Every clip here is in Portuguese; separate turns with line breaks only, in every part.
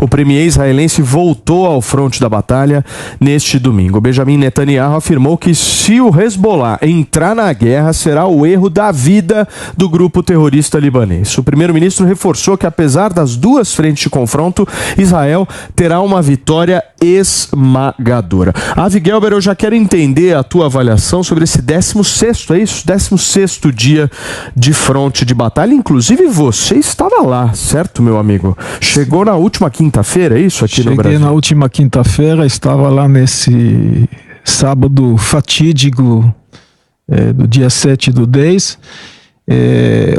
O premier israelense voltou ao fronte da batalha neste domingo. Benjamin Netanyahu afirmou que se o Hezbollah entrar na guerra, será o erro da vida do grupo terrorista libanês. O primeiro-ministro reforçou que, apesar das duas frentes de confronto, Israel terá uma vitória esmagadora. Avi Gelber, eu já quero entender a tua avaliação sobre esse 16º, é isso? 16º dia de fronte de batalha. Inclusive você estava lá, certo, meu amigo? Chegou na última quinta-feira, é isso, aqui no Brasil?
Cheguei na última quinta-feira, estava lá nesse sábado fatídico do dia 7/10.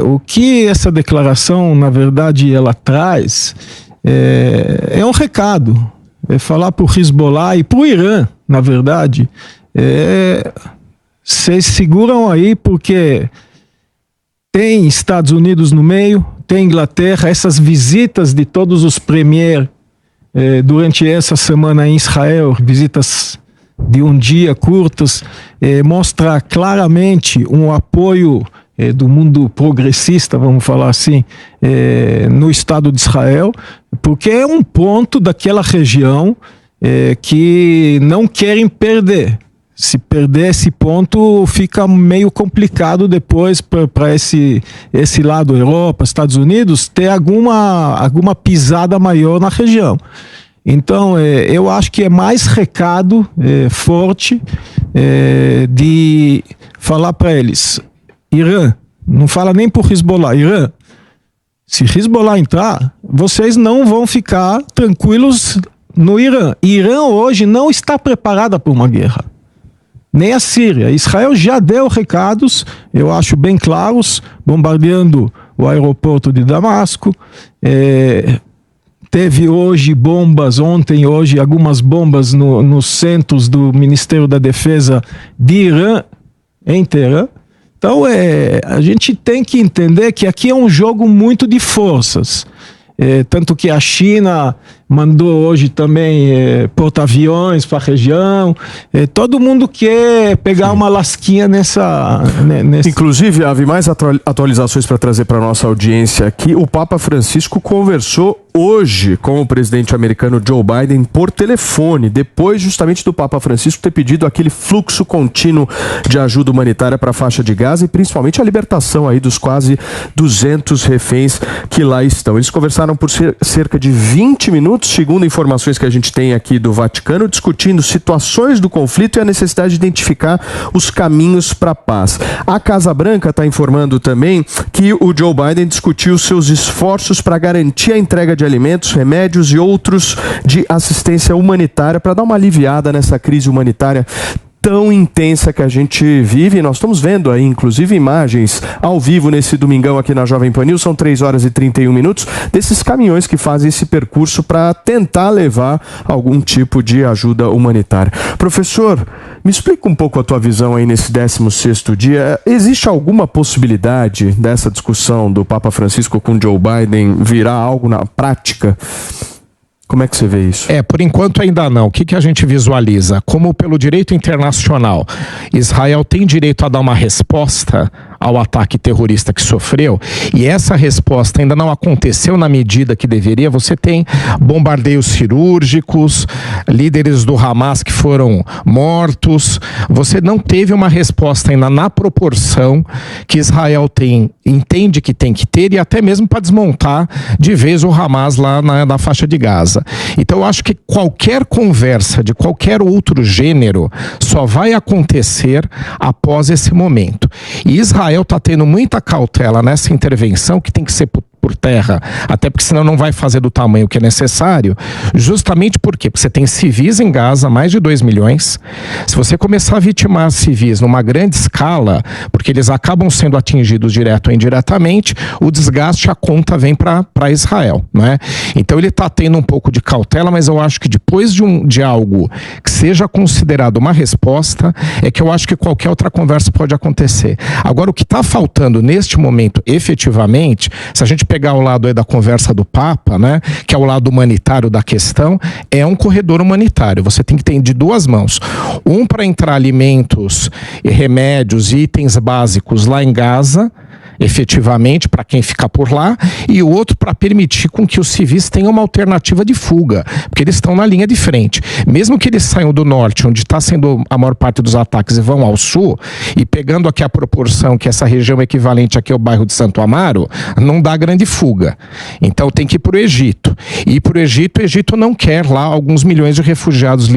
O que essa declaração, na verdade, ela traz é um recado. É falar para o Hezbollah e para o Irã, na verdade. Vocês seguram aí porque tem Estados Unidos no meio, tem Inglaterra, essas visitas de todos os premiers durante essa semana em Israel, visitas de um dia curtas, mostra claramente um apoio do mundo progressista, vamos falar assim, no Estado de Israel, porque é um ponto daquela região que não querem perder. Se perder esse ponto, fica meio complicado depois para esse lado, Europa, Estados Unidos, ter alguma pisada maior na região. Então, eu acho que é mais recado forte de falar para eles: Irã, não fala nem por Hezbollah, Irã, se Hezbollah entrar, vocês não vão ficar tranquilos no Irã. Irã hoje não está preparada para uma guerra. Nem a Síria. Israel já deu recados, eu acho bem claros, bombardeando o aeroporto de Damasco. Teve hoje hoje algumas bombas nos centros do Ministério da Defesa de Irã, em Teherã. Então, a gente tem que entender que aqui é um jogo muito de forças. Tanto que a China mandou hoje também porta-aviões para a região. Todo mundo quer pegar uma lasquinha nessa...
Inclusive, Avi, mais atualizações para trazer para a nossa audiência aqui. O Papa Francisco conversou hoje com o presidente americano Joe Biden por telefone, depois justamente do Papa Francisco ter pedido aquele fluxo contínuo de ajuda humanitária para a faixa de Gaza e principalmente a libertação aí dos quase 200 reféns que lá estão. Eles conversaram por cerca de 20 minutos, segundo informações que a gente tem aqui do Vaticano, discutindo situações do conflito e a necessidade de identificar os caminhos para a paz. A Casa Branca está informando também que o Joe Biden discutiu seus esforços para garantir a entrega de alimentos, remédios e outros de assistência humanitária para dar uma aliviada nessa crise humanitária tão intensa que a gente vive. Nós estamos vendo aí, inclusive, imagens ao vivo nesse domingão aqui na Jovem Pan News, são 3h31, desses caminhões que fazem esse percurso para tentar levar algum tipo de ajuda humanitária. Professor, me explica um pouco a tua visão aí nesse 16º dia. Existe alguma possibilidade dessa discussão do Papa Francisco com Joe Biden virar algo na prática? Como é que você vê isso?
Por enquanto ainda não. O que a gente visualiza? Como pelo direito internacional, Israel tem direito a dar uma resposta ao ataque terrorista que sofreu, e essa resposta ainda não aconteceu na medida que deveria. Você tem bombardeios cirúrgicos, líderes do Hamas que foram mortos. Você não teve uma resposta ainda na proporção que Israel entende que tem que ter, e até mesmo para desmontar de vez o Hamas lá na faixa de Gaza. Então eu acho que qualquer conversa de qualquer outro gênero só vai acontecer após esse momento. E Israel está tendo muita cautela nessa intervenção, que tem que ser por terra, até porque senão não vai fazer do tamanho que é necessário, justamente porque você tem civis em Gaza, mais de 2 milhões. Se você começar a vitimar civis numa grande escala, porque eles acabam sendo atingidos direto ou indiretamente, o desgaste, a conta vem para Israel, não é? Então ele está tendo um pouco de cautela, mas eu acho que depois de algo que seja considerado uma resposta, é que eu acho que qualquer outra conversa pode acontecer. Agora, o que está faltando neste momento, efetivamente, se a gente pegar o lado aí da conversa do Papa, né, que é o lado humanitário da questão, é um corredor humanitário. Você tem que ter de duas mãos. Para entrar alimentos, remédios e itens básicos lá em Gaza, efetivamente para quem fica por lá, e o outro para permitir com que os civis tenham uma alternativa de fuga, porque eles estão na linha de frente. Mesmo que eles saiam do norte, onde está sendo a maior parte dos ataques, e vão ao sul, e pegando aqui a proporção que essa região equivalente aqui ao bairro de Santo Amaro, não dá grande fuga. Então tem que ir para o Egito. E para o Egito não quer lá alguns milhões de refugiados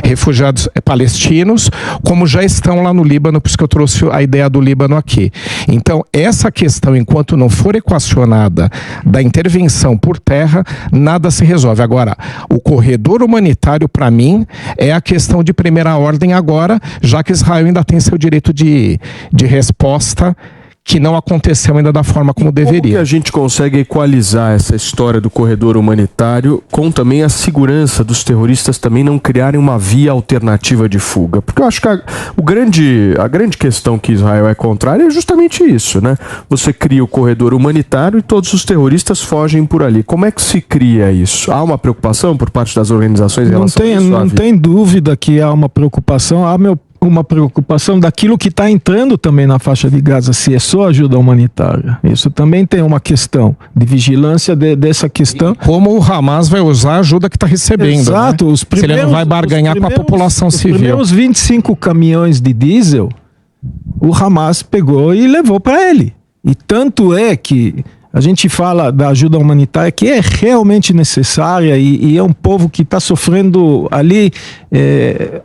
refugiados palestinos, como já estão lá no Líbano, por isso que eu trouxe a ideia do Líbano aqui. Então, essa questão, enquanto não for equacionada da intervenção por terra, nada se resolve. Agora, o corredor humanitário, para mim, é a questão de primeira ordem agora, já que Israel ainda tem seu direito de resposta, que não aconteceu ainda da forma como deveria.
Como que a gente consegue equalizar essa história do corredor humanitário com também a segurança dos terroristas também não criarem uma via alternativa de fuga? Porque eu acho que a grande questão que Israel é contrária é justamente isso, né? Você cria o corredor humanitário e todos os terroristas fogem por ali. Como é que se cria isso? Há uma preocupação por parte das organizações em relação a isso?
Não tem dúvida que há uma preocupação. Uma preocupação daquilo que está entrando também na faixa de Gaza, se é só ajuda humanitária. Isso também tem uma questão de vigilância dessa questão.
E como o Hamas vai usar a ajuda que está recebendo.
Exato.
Né? Se ele não vai barganhar com a população civil.
Os primeiros 25 caminhões de diesel, o Hamas pegou e levou para ele. E tanto é que a gente fala da ajuda humanitária que é realmente necessária e é um povo que está sofrendo ali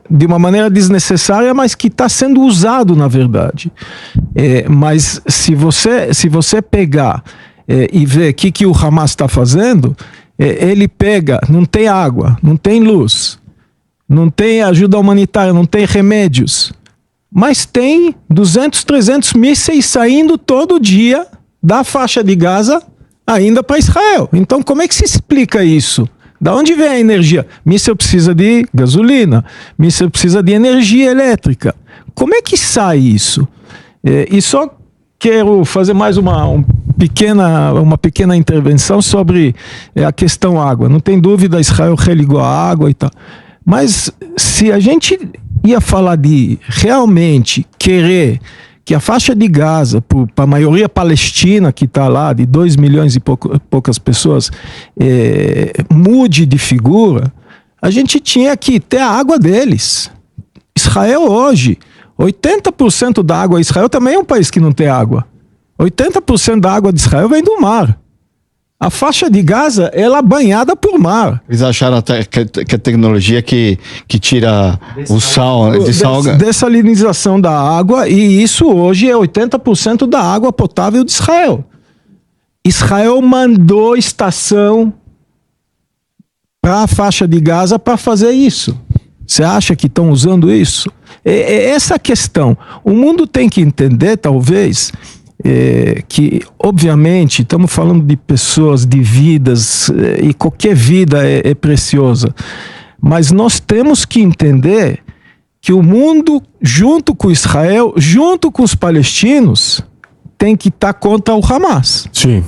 de uma maneira desnecessária, mas que está sendo usado na verdade. Mas se você pegar e ver o que o Hamas está fazendo, ele pega, não tem água, não tem luz, não tem ajuda humanitária, não tem remédios, mas tem 200, 300 mísseis saindo todo dia da faixa de Gaza ainda para Israel. Então, como é que se explica isso? Da onde vem a energia? Míssil precisa de gasolina, míssil precisa de energia elétrica. Como é que sai isso? E só quero fazer mais uma pequena intervenção sobre a questão água. Não tem dúvida, Israel religou a água e tal. Mas se a gente ia falar de realmente querer que a faixa de Gaza, para a maioria palestina que está lá, de 2 milhões e poucas pessoas, mude de figura, a gente tinha que ter a água deles. Israel hoje, 80% da água, Israel também é um país que não tem água. 80% da água de Israel vem do mar. A faixa de Gaza, ela é banhada por mar.
Eles acharam até que a tecnologia que tira o sal,
dessalinização da água, e isso hoje é 80% da água potável de Israel. Israel mandou estação para a faixa de Gaza para fazer isso. Você acha que estão usando isso? É essa a questão. O mundo tem que entender, talvez, que obviamente estamos falando de pessoas, de vidas, e qualquer vida é preciosa, mas nós temos que entender que o mundo, junto com Israel, junto com os palestinos, tem que estar contra o Hamas.
Sim.